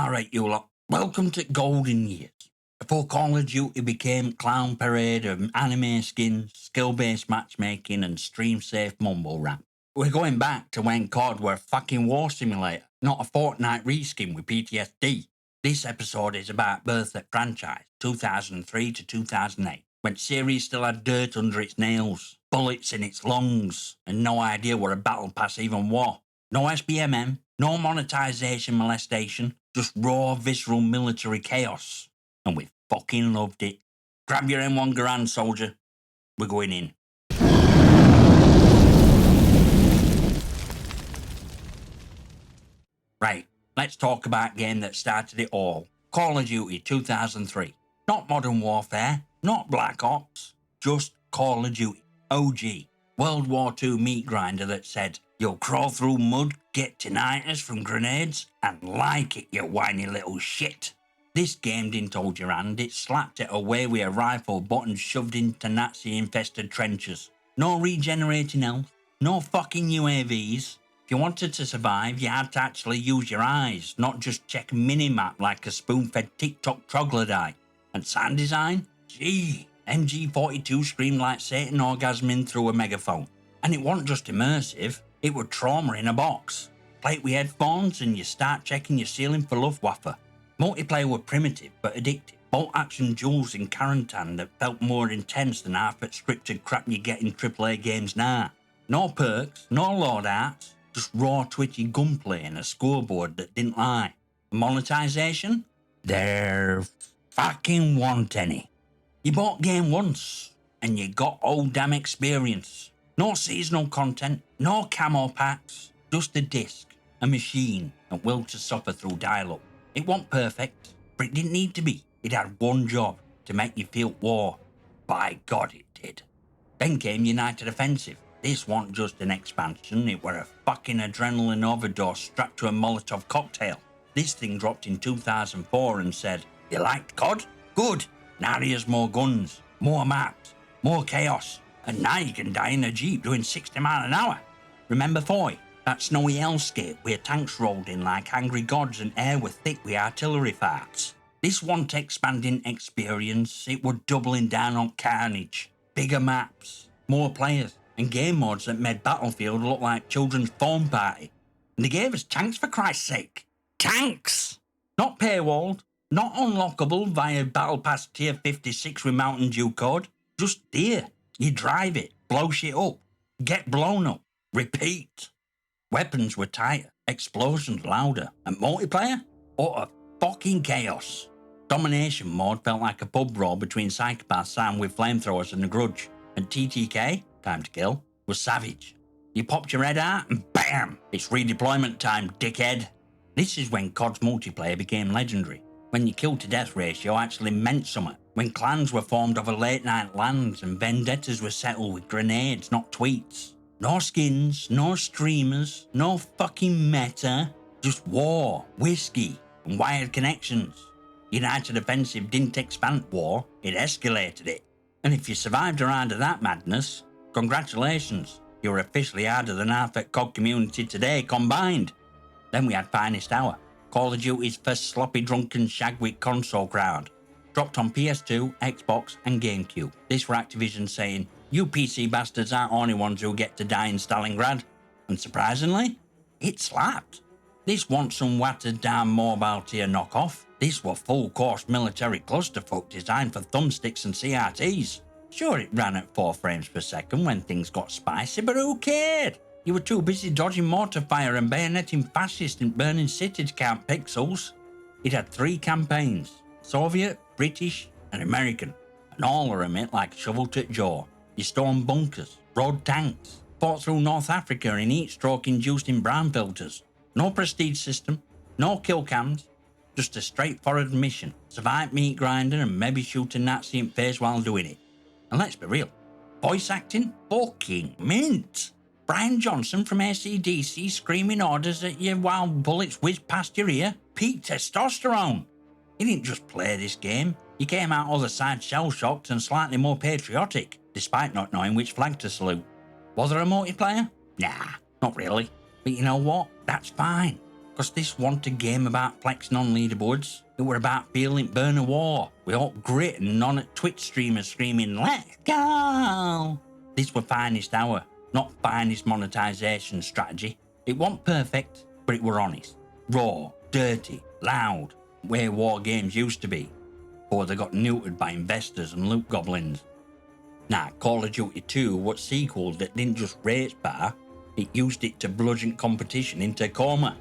Alright, you lot. Welcome to golden years. Before Call of Duty became clown parade of anime skins, skill-based matchmaking and stream-safe mumble rap. We're going back to when CoD were a fucking war simulator, not a Fortnite reskin with PTSD. This episode is about birth at franchise, 2003 to 2008, when series still had dirt under its nails, bullets in its lungs, and no idea what a battle pass even was. No SBMM, no monetization molestation, just raw, visceral military chaos. And we fucking loved it. Grab your M1 Garand, soldier. We're going in. Right, let's talk about a game that started it all. Call of Duty 2003. Not Modern Warfare, not Black Ops, just Call of Duty. OG. World War II meat grinder that said, "You'll crawl through mud, get tinnitus from grenades, and like it, you whiny little shit." This game didn't hold your hand, it slapped it away with a rifle button shoved into Nazi-infested trenches. No regenerating health, no fucking UAVs. If you wanted to survive, you had to actually use your eyes, not just check a mini-map like a spoon-fed TikTok troglodyte. And sound design? Gee, MG42 screamed like Satan orgasming through a megaphone. And it wasn't just immersive, it was trauma in a box. Play it with headphones and you start checking your ceiling for Luftwaffe. Multiplayer were primitive but addictive. Bolt-action duels in quarantine that felt more intense than half that scripted crap you get in AAA games now. No perks, no loadouts, just raw twitchy gunplay and a scoreboard that didn't lie. Monetization? There fucking wasn't any. You bought game once, and you got old damn experience. No seasonal content, no camo packs, just a disc, a machine, and will to suffer through dial-up. It wasn't perfect, but it didn't need to be. It had one job, to make you feel war. By God it did. Then came United Offensive. This wasn't just an expansion, it were a fucking adrenaline overdose strapped to a Molotov cocktail. This thing dropped in 2004 and said, "You liked CoD? Good. Now here's more guns, more maps, more chaos, and now you can die in a Jeep doing 60 miles an hour. Remember Foy? That snowy hellscape where tanks rolled in like angry gods and air were thick with artillery farts. This wasn't expanding experience, it was doubling down on carnage. Bigger maps, more players, and game modes that made Battlefield look like children's phone party. And they gave us tanks for Christ's sake. Tanks! Not paywalled. Not unlockable via Battle Pass Tier 56 with Mountain Dew code. Just there. You drive it, blow shit up, get blown up, repeat. Weapons were tighter, explosions louder, and multiplayer? Utter fucking chaos. Domination mode felt like a pub brawl between psychopaths armed with flamethrowers and a grudge. And TTK, time to kill, was savage. You popped your head out and BAM! It's redeployment time, dickhead. This is when CoD's multiplayer became legendary. When your kill-to-death ratio actually meant something. When clans were formed over late-night lands and vendettas were settled with grenades, not tweets. No skins, no streamers, no fucking meta. Just war, whiskey, and wired connections. United Offensive didn't expand war, it escalated it. And if you survived a round of that madness, congratulations. You're officially harder than half the CoD community today combined. Then we had Finest Hour. Call of Duty's first sloppy drunken shagwick console crowd. Dropped on PS2, Xbox and GameCube. This were Activision saying, "You PC bastards aren't only ones who get to die in Stalingrad." And surprisingly, it slapped. This wasn't some watered down mobile tier knockoff. This were full course military clusterfuck designed for thumbsticks and CRTs. Sure, it ran at 4 frames per second when things got spicy, but who cared? You were too busy dodging mortar fire and bayoneting fascists and burning cities to count pixels. It had 3 campaigns, Soviet, British and American, and all are it like shovel-to jaw. You stormed bunkers, rode tanks, fought through North Africa in heat-stroke-induced in brown filters. No prestige system, no kill cams, just a straightforward mission. Survive meat grinder and maybe shoot a Nazi in the face while doing it. And let's be real, voice acting? Fucking mint! Brian Johnson from AC/DC screaming orders at you while bullets whiz past your ear? Peak testosterone! He didn't just play this game, he came out other side shell-shocked and slightly more patriotic, despite not knowing which flag to salute. Was there a multiplayer? Nah, not really. But you know what? That's fine. Cause this wasn't a game about flexing on leaderboards. It were about feeling burn a war. We all grit and none at Twitch streamers screaming, "Let's go!" This were finest hour, not finest monetization strategy. It wasn't perfect, but it were honest. Raw, dirty, loud, where war games used to be, before they got neutered by investors and loot goblins. Now, Call of Duty 2 was sequel that didn't just race bar, it used it to bludgeon competition into a coma.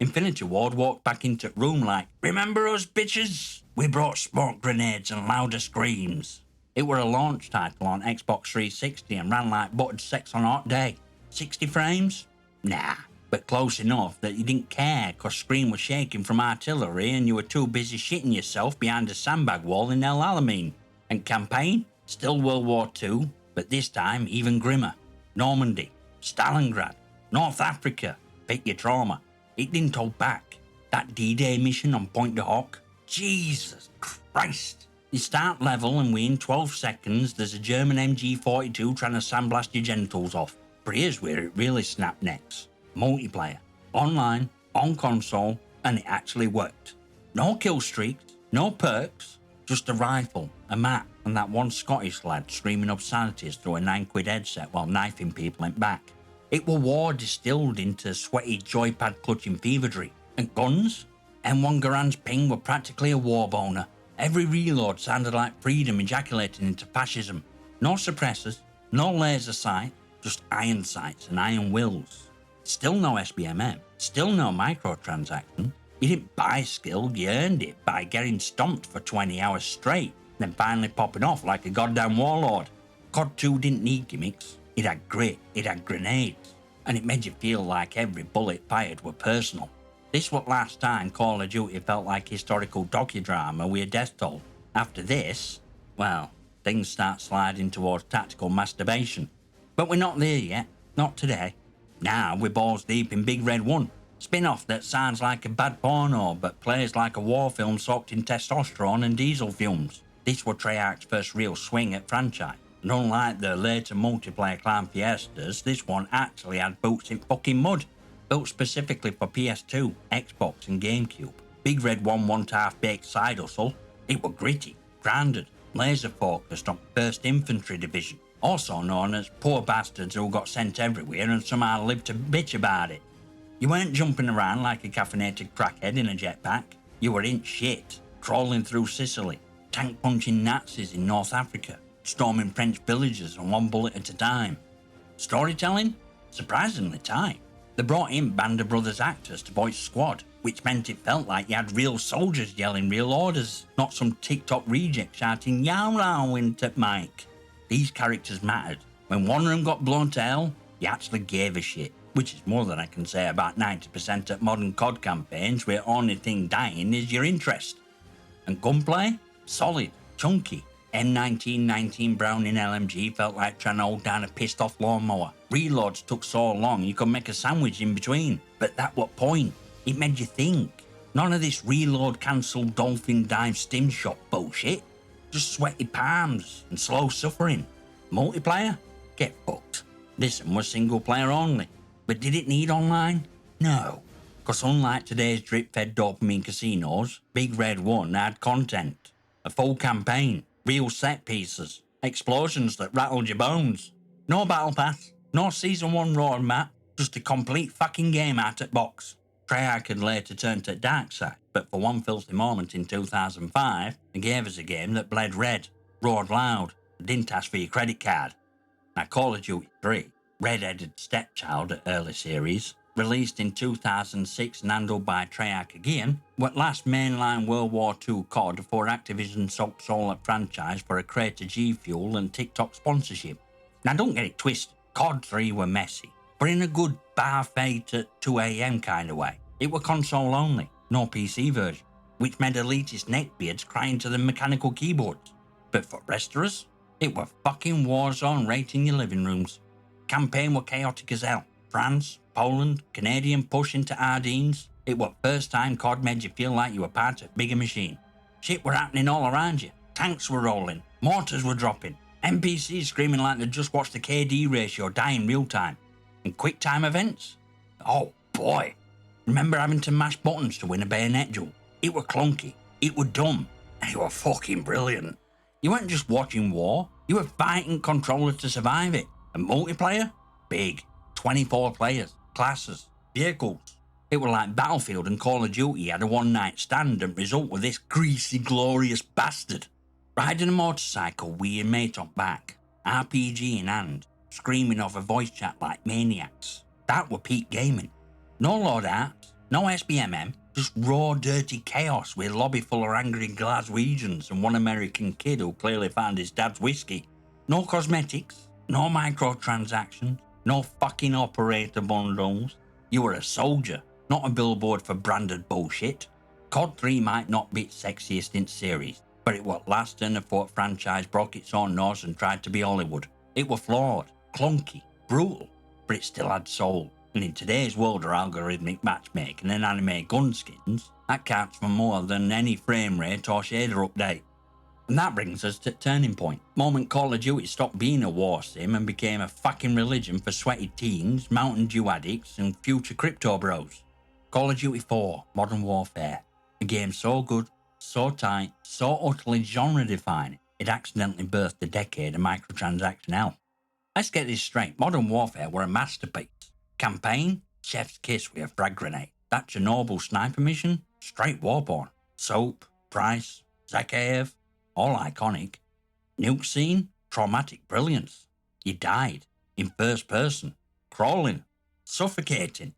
Infinity Ward walked back into the room like, "Remember us, bitches? We brought smoke grenades and louder screams." It were a launch title on Xbox 360 and ran like buttered sex on a hot day. 60 frames? Nah, but close enough that you didn't care cause screen was shaking from artillery and you were too busy shitting yourself behind a sandbag wall in El Alamein. And campaign? Still World War II, but this time even grimmer. Normandy, Stalingrad, North Africa, pick your trauma. It didn't hold back. That D-Day mission on Point de Hoc? Jesus Christ! You start level and within 12 seconds there's a German MG42 trying to sandblast your genitals off. But here's where it really snapped necks. Multiplayer. Online, on console, and it actually worked. No kill streaks, no perks, just a rifle, a map, and that one Scottish lad screaming obscenities through a £9 headset while knifing people in back. It were war distilled into sweaty joypad clutching feverdery. And guns? M1 Garand's ping were practically a war boner. Every reload sounded like freedom ejaculating into fascism. No suppressors, no laser sight, just iron sights and iron wills. Still no SBMM, still no microtransactions. You didn't buy skill, you earned it by getting stomped for 20 hours straight, then finally popping off like a goddamn warlord. CoD 2 didn't need gimmicks. It had grit, it had grenades, and it made you feel like every bullet fired were personal. This was last time Call of Duty felt like historical docudrama with a death toll. After this, well, things start sliding towards tactical masturbation. But we're not there yet, not today. Now we're balls deep in Big Red 1, spin-off that sounds like a bad porno but plays like a war film soaked in testosterone and diesel fumes. This was Treyarch's first real swing at franchise. And unlike the later multiplayer clan fiestas, this one actually had boots in fucking mud. Built specifically for PS2, Xbox and GameCube. Big Red 1 wasn't half-baked side hustle. It were gritty, grounded, laser-focused on 1st Infantry Division. Also known as poor bastards who got sent everywhere and somehow lived to bitch about it. You weren't jumping around like a caffeinated crackhead in a jetpack. You were in shit, crawling through Sicily, tank-punching Nazis in North Africa, storming French villages on one bullet at a time. Storytelling? Surprisingly tight. They brought in Band of Brothers actors to voice squad, which meant it felt like you had real soldiers yelling real orders, not some TikTok reject shouting "Yara" into mic. These characters mattered. When one of them got blown to hell, you actually gave a shit, which is more than I can say about 90% of modern CoD campaigns where the only thing dying is your interest. And gunplay? Solid, chunky. M1919 Browning LMG felt like trying to hold down a pissed off lawnmower. Reloads took so long you could make a sandwich in between. But that what point? It made you think. None of this reload cancelled dolphin dive stim shot bullshit. Just sweaty palms and slow suffering. Multiplayer? Get fucked. This one was single player only. But did it need online? No. Because unlike today's drip-fed dopamine casinos, Big Red 1 had content. A full campaign. Real set pieces, explosions that rattled your bones. No battle pass, no season 1 roadmap, just a complete fucking game out of box. Treyarch had later turned to dark side, but for one filthy moment in 2005, they gave us a game that bled red, roared loud, and didn't ask for your credit card. Now Call of Duty 3, red-headed stepchild at early series, released in 2006 and handled by Treyarch again, what last mainline World War II CoD before Activision sold Sellout franchise for a crate of G Fuel and TikTok sponsorship. Now don't get it twisted, CoD 3 were messy, but in a good bar fate at 2 AM kind of way. It were console only, no PC version, which made elitist neckbeards crying to the mechanical keyboards. But for rest of us, it were fucking Warzone right in your living rooms. Campaign were chaotic as hell. France, Poland, Canadian push into Ardennes. It was first time CoD made you feel like you were part of a bigger machine. Shit were happening all around you. Tanks were rolling, mortars were dropping, NPCs screaming like they just watched the KD ratio die in real time. And quick time events? Oh boy. Remember having to mash buttons to win a bayonet duel? It were clunky, it were dumb, and it were fucking brilliant. You weren't just watching war, you were fighting controller to survive it. And multiplayer? Big. 24 players, classes, vehicles. It were like Battlefield and Call of Duty had a one-night stand and result with this greasy, glorious bastard. Riding a motorcycle with your mate on back, RPG in hand, screaming off a voice chat like maniacs. That were peak gaming. No loadouts, no SBMM, just raw, dirty chaos with a lobby full of angry Glaswegians and one American kid who clearly found his dad's whiskey. No cosmetics, no microtransactions, no fucking operator bundles. You were a soldier, not a billboard for branded bullshit. CoD 3 might not be its sexiest in series, but it was last and the fourth franchise broke its own nose and tried to be Hollywood. It were flawed, clunky, brutal, but it still had soul. And in today's world of algorithmic matchmaking and anime gun skins, that counts for more than any frame rate or shader update. And that brings us to turning point. Moment Call of Duty stopped being a war sim and became a fucking religion for sweaty teens, Mountain Dew addicts, and future crypto bros. Call of Duty 4, Modern Warfare. A game so good, so tight, so utterly genre-defining, it accidentally birthed a decade of microtransaction hell. Let's get this straight, Modern Warfare were a masterpiece. Campaign, chef's kiss with a frag grenade. That Chernobyl sniper mission, straight war porn. Soap, Price, Zakhaev, all iconic. Nuke scene, traumatic brilliance. You died, in first person, crawling, suffocating.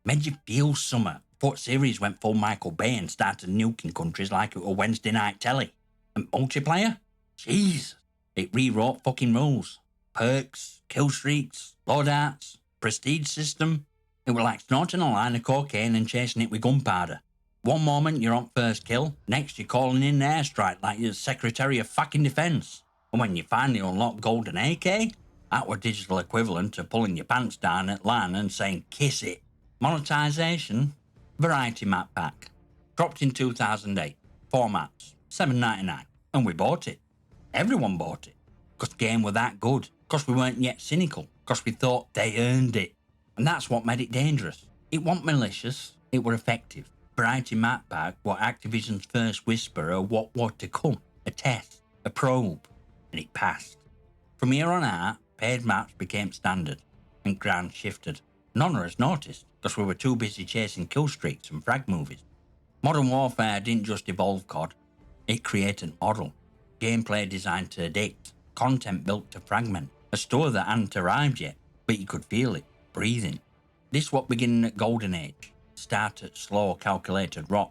Made you feel summer. Thought series went full Michael Bay and started nuking countries like it were Wednesday night telly. And multiplayer? Jesus. It rewrote fucking rules. Perks, kill streaks, loadouts, prestige system. It were like snorting a line of cocaine and chasing it with gunpowder. One moment you're on first kill, next you're calling in an airstrike like you're Secretary of fucking Defence. And when you finally unlock Golden AK, that were digital equivalent to pulling your pants down at LAN and saying kiss it. Monetization, Variety Map Pack. Dropped in 2008, 4 maps, $7.99, and we bought it. Everyone bought it. Because the game were that good, because we weren't yet cynical, because we thought they earned it. And that's what made it dangerous. It wasn't malicious, it were effective. Variety Map Pack were Activision's first whisper of what was to come, a test, a probe, and it passed. From here on out, paid maps became standard, and ground shifted. None of us noticed, because we were too busy chasing kill streaks and frag movies. Modern Warfare didn't just evolve CoD, it created a model. Gameplay designed to addict, content built to fragment, a store that hadn't arrived yet, but you could feel it, breathing. This what beginning at Golden Age. Start at slow, calculated rock.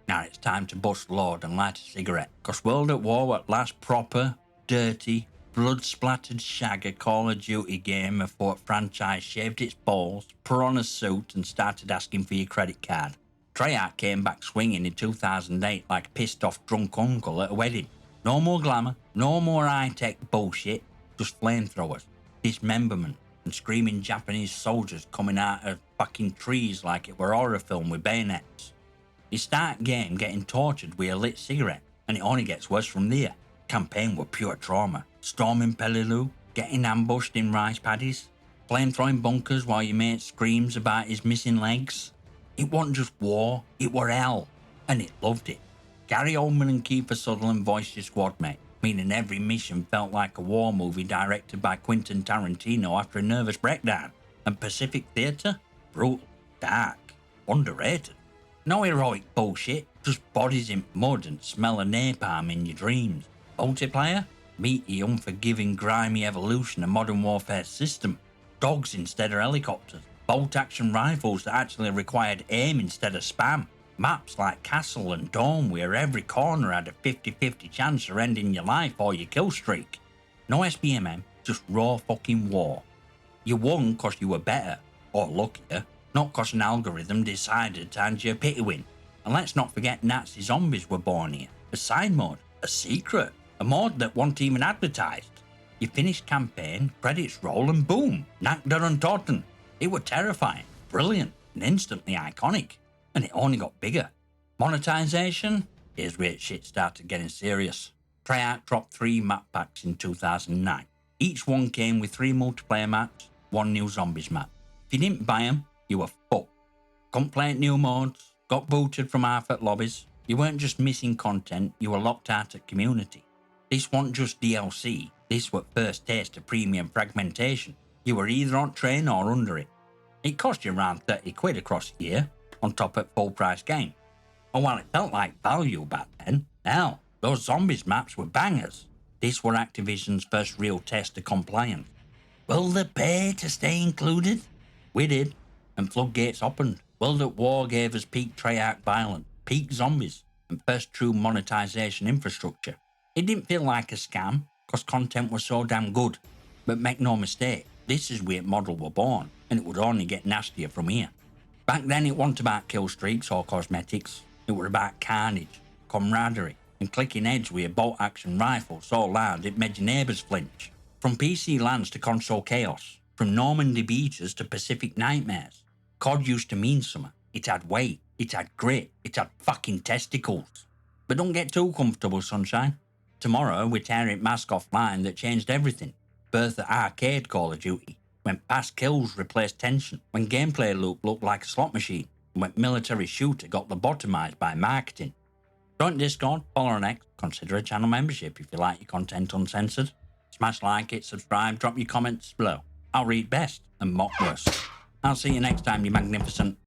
Now it's time to bust load and light a cigarette, cause World at War at last proper, dirty, blood-splattered shagger Call of Duty game before franchise shaved its balls, put on a suit and started asking for your credit card. Treyarch came back swinging in 2008 like a pissed-off drunk uncle at a wedding. No more glamour, no more high-tech bullshit, just flamethrowers, dismemberment, and screaming Japanese soldiers coming out of fucking trees like it were a horror film with bayonets. You start game getting tortured with a lit cigarette, and it only gets worse from there. Campaign were pure trauma. Storming Peleliu, getting ambushed in rice paddies, flamethrowing bunkers while your mate screams about his missing legs. It wasn't just war, it were hell, and it loved it. Gary Oldman and Kiefer Sutherland voiced your squad mate, meaning every mission felt like a war movie directed by Quentin Tarantino after a nervous breakdown. And Pacific Theatre? Brutal, dark, underrated. No heroic bullshit, just bodies in mud and smell of napalm in your dreams. Multiplayer? Meet the unforgiving, grimy evolution of Modern Warfare system. Dogs instead of helicopters. Bolt-action rifles that actually required aim instead of spam. Maps like Castle and Dome where every corner had a 50-50 chance of ending your life or your kill streak. No SBMM, just raw fucking war. You won cause you were better, or luckier, not cause an algorithm decided to hand you a pity win. And let's not forget Nazi zombies were born here. A side mode, a secret, a mode that wasn't even advertised. You finished campaign, credits roll and boom, Nackder and Totten. It were terrifying, brilliant, and instantly iconic. And it only got bigger. Monetization? Here's where shit started getting serious. Treyarch dropped 3 map packs in 2009. Each one came with 3 multiplayer maps, 1 new zombies map. If you didn't buy them, you were fucked. Couldn't play at new modes, got booted from half at lobbies. You weren't just missing content, you were locked out at community. This wasn't just DLC, this was first taste of premium fragmentation. You were either on train or under it. It cost you around 30 quid across the year, on top of full price game. And while it felt like value back then, hell, those zombies maps were bangers. This were Activision's first real test of compliance. Will they pay to stay included? We did, and floodgates opened. World at War gave us peak Treyarch violence, peak zombies, and first true monetization infrastructure. It didn't feel like a scam, cause content was so damn good. But make no mistake, this is where model were born, and it would only get nastier from here. Back then it wasn't about kill streaks or cosmetics, it was about carnage, camaraderie, and clicking heads with a bolt action rifle so loud it made your neighbours flinch. From PC lands to console chaos, from Normandy beaches to Pacific nightmares, CoD used to mean something. It had weight, it had grit, it had fucking testicles. But don't get too comfortable, sunshine. Tomorrow we're tearing mask offline that changed everything. Birth at arcade Call of Duty, when past kills replaced tension, when gameplay loop looked like a slot machine, and when military shooter got lobotomized by marketing. Join Discord, follow on X, consider a channel membership if you like your content uncensored. Smash like it, subscribe, drop your comments below. I'll read best and mock worst. I'll see you next time, you magnificent.